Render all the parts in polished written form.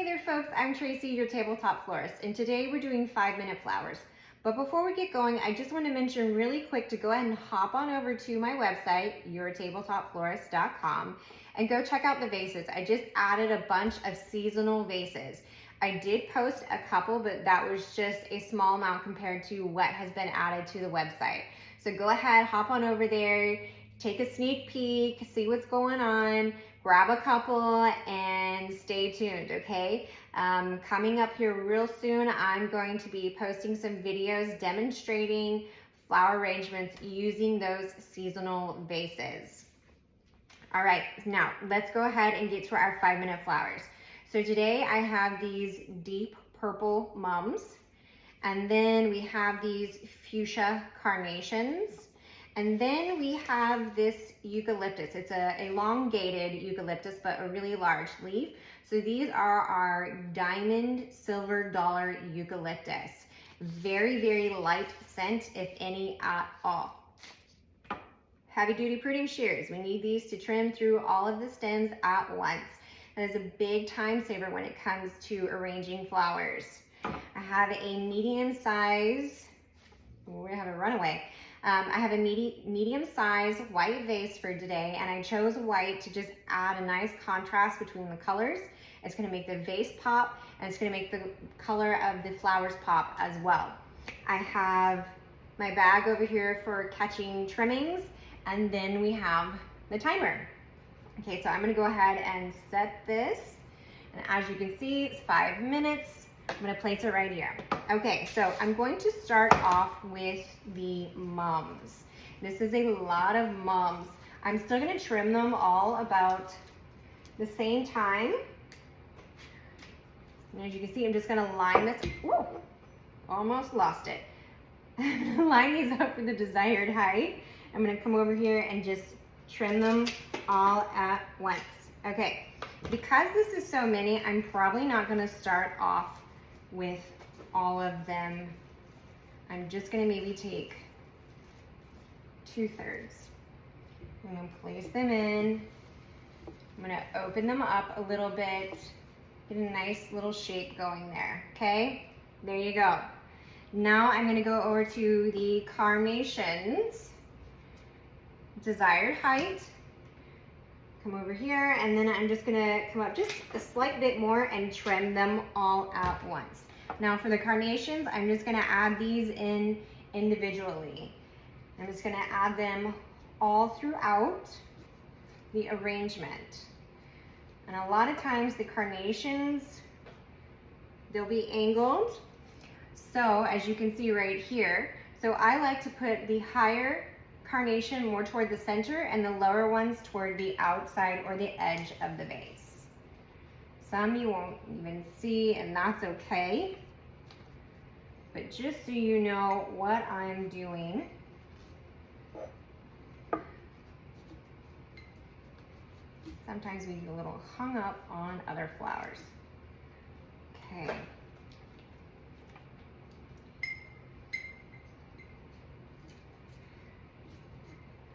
Hey there folks, I'm Tracy, your tabletop florist, and today we're doing 5-minute flowers. But before we get going, I just want to mention really quick to go ahead and hop on over to my website, yourtabletopflorist.com, and go check out the vases. I just added a bunch of seasonal vases. I did post a couple, but that was just a small amount compared to what has been added to the website. So go ahead, hop on over there, take a sneak peek, see what's going on, grab a couple, and stay tuned, okay? Coming up here real soon, I'm going to be posting some videos demonstrating flower arrangements using those seasonal vases. All right, now let's go ahead and get to our 5-minute flowers. So today I have these deep purple mums, and then we have these fuchsia carnations. And then we have this eucalyptus. It's a elongated eucalyptus, but a really large leaf. So these are our diamond silver dollar eucalyptus. Very, very light scent, if any at all. Heavy duty pruning shears. We need these to trim through all of the stems at once. That is a big time saver when it comes to arranging flowers. I have a medium size, we're gonna have a runaway. I have a medium size white vase for today, and I chose white to just add a nice contrast between the colors. It's gonna make the vase pop, and it's gonna make the color of the flowers pop as well. I have my bag over here for catching trimmings, and then we have the timer. Okay, so I'm gonna go ahead and set this, and as you can see, it's 5 minutes. I'm gonna place it right here. Okay, so I'm going to start off with the mums. This is a lot of mums. I'm still gonna trim them all about the same time. And as you can see, I'm just gonna line this, whoa, almost lost it. I'm gonna line these up for the desired height. I'm gonna come over here and just trim them all at once. Okay, because this is so many, I'm probably not gonna start off with all of them. I'm just gonna maybe take 2/3. I'm gonna place them in. I'm gonna open them up a little bit, get a nice little shape going there, okay? There you go. Now I'm gonna go over to the carnations, desired height. Come over here, and then I'm just gonna come up just a slight bit more and trim them all at once. Now for the carnations, I'm just gonna add these in individually. I'm just gonna add them all throughout the arrangement. And a lot of times the carnations, they'll be angled. So as you can see right here, so I like to put the higher carnation more toward the center and the lower ones toward the outside or the edge of the vase. Some you won't even see, and that's okay. But just so you know what I'm doing, sometimes we get a little hung up on other flowers. Okay.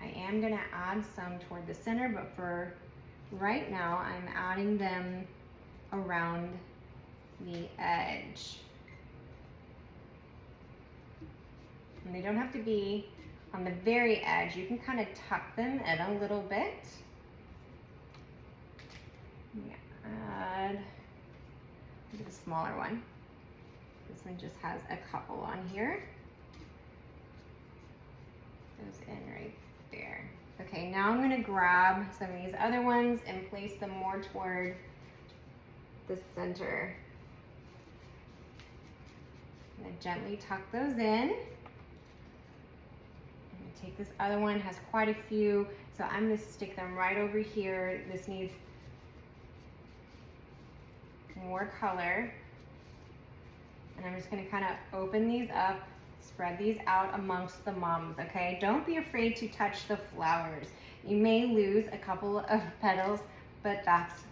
I am gonna add some toward the center, but for right now, I'm adding them around the edge. And they don't have to be on the very edge. You can kind of tuck them in a little bit. Add a smaller one. This one just has a couple on here. Goes in right there. Okay, now I'm gonna grab some of these other ones and place them more toward the center. I'm gonna gently tuck those in. I'm gonna take this other one, has quite a few, so I'm gonna stick them right over here. This needs more color. And I'm just gonna kind of open these up, spread these out amongst the mums, okay? Don't be afraid to touch the flowers. You may lose a couple of petals, but that's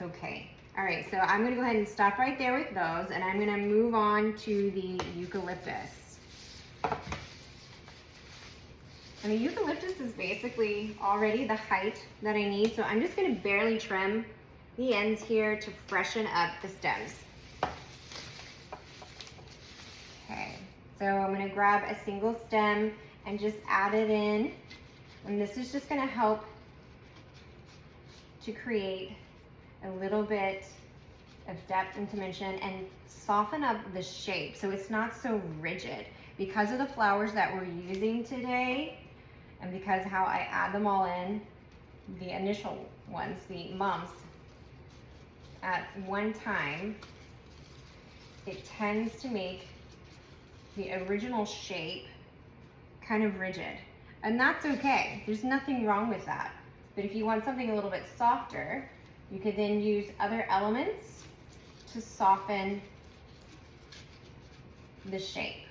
okay. All right, so I'm gonna go ahead and stop right there with those, and I'm gonna move on to the eucalyptus. And the eucalyptus is basically already the height that I need, so I'm just gonna barely trim the ends here to freshen up the stems. Okay, so I'm gonna grab a single stem and just add it in. And this is just gonna help to create a little bit of depth and dimension and soften up the shape so it's not so rigid. Because of the flowers that we're using today, and because how I add them all in, the initial ones, the mums, at one time, it tends to make the original shape kind of rigid. And that's okay, there's nothing wrong with that. But if you want something a little bit softer, you could then use other elements to soften the shape.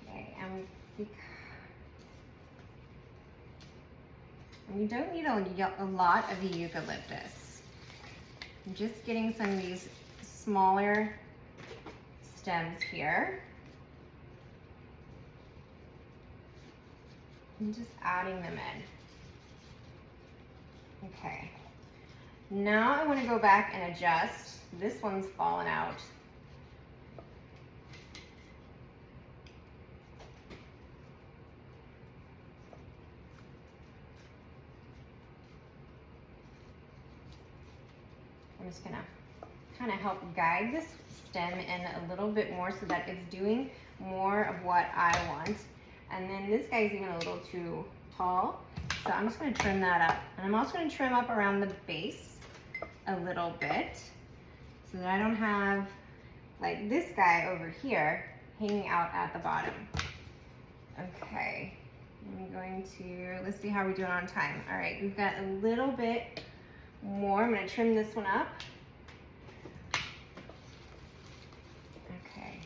Okay, and you don't need a lot of the eucalyptus. I'm just getting some of these smaller stems here. And just adding them in. Okay. Now I want to go back and adjust. This one's fallen out. I'm just gonna kind of help guide this stem in a little bit more so that it's doing more of what I want. And then this guy's even a little too tall, so I'm just gonna trim that up. And I'm also gonna trim up around the base a little bit so that I don't have like this guy over here hanging out at the bottom. Okay, I'm going to, let's see how we're doing on time. All right, we've got a little bit more. I'm gonna trim this one up. Okay,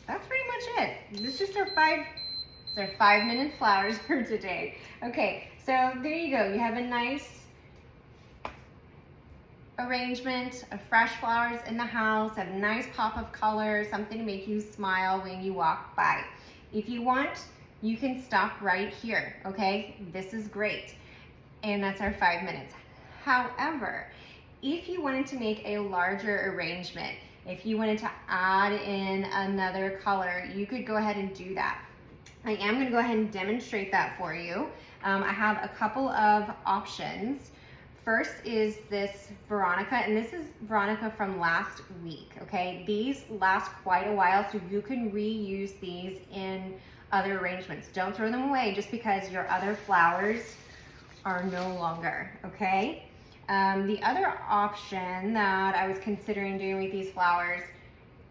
that's pretty much it. This is just our 5-minute flowers for today. Okay, so there you go. You have a nice arrangement of fresh flowers in the house, have a nice pop of color, something to make you smile when you walk by. If you want, you can stop right here, okay? This is great. And that's our 5 minutes. However, if you wanted to make a larger arrangement, if you wanted to add in another color, you could go ahead and do that. I am going to go ahead and demonstrate that for you. I have a couple of options. First is this Veronica, and this is Veronica from last week, okay? These last quite a while, so you can reuse these in other arrangements. Don't throw them away just because your other flowers are no longer, okay? The other option that I was considering doing with these flowers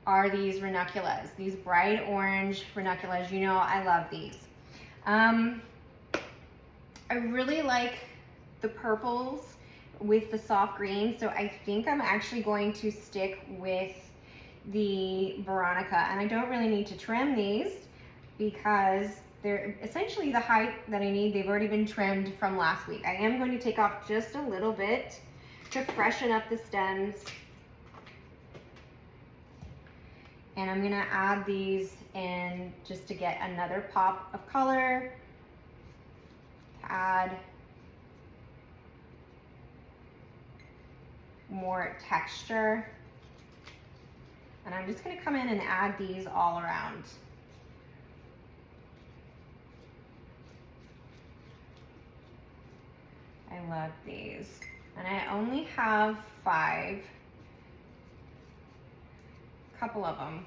are these ranunculus, these bright orange ranunculus. You know, I love these. I really like the purples with the soft green, so I think I'm actually going to stick with the Veronica, and I don't really need to trim these because they're essentially the height that I need. They've already been trimmed from last week. I am going to take off just a little bit to freshen up the stems. And I'm gonna add these in just to get another pop of color, to add more texture. And I'm just gonna come in and add these all around. I love these. And I only have 5. A couple of them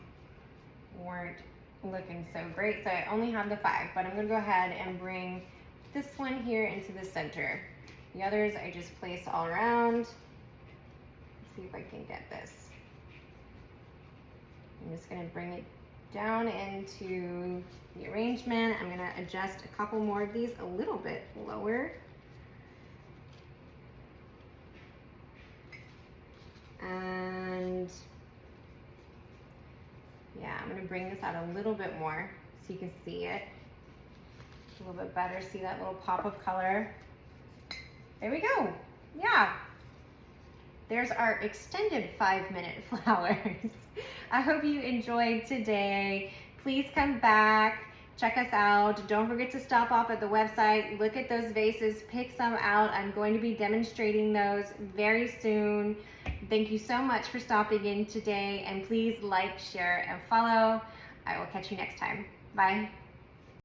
weren't looking so great, so I only have the 5, but I'm gonna go ahead and bring this one here into the center. The others I just place all around. Let's see if I can get this. I'm just gonna bring it down into the arrangement. I'm gonna adjust a couple more of these a little bit lower. And yeah, I'm gonna bring this out a little bit more so you can see it a little bit better. See that little pop of color? There we go. Yeah. There's our extended 5-minute flowers. I hope you enjoyed today. Please come back, check us out. Don't forget to stop off at the website, look at those vases, pick some out. I'm going to be demonstrating those very soon. Thank you so much for stopping in today, and please like, share, and follow. I will catch you next time. Bye.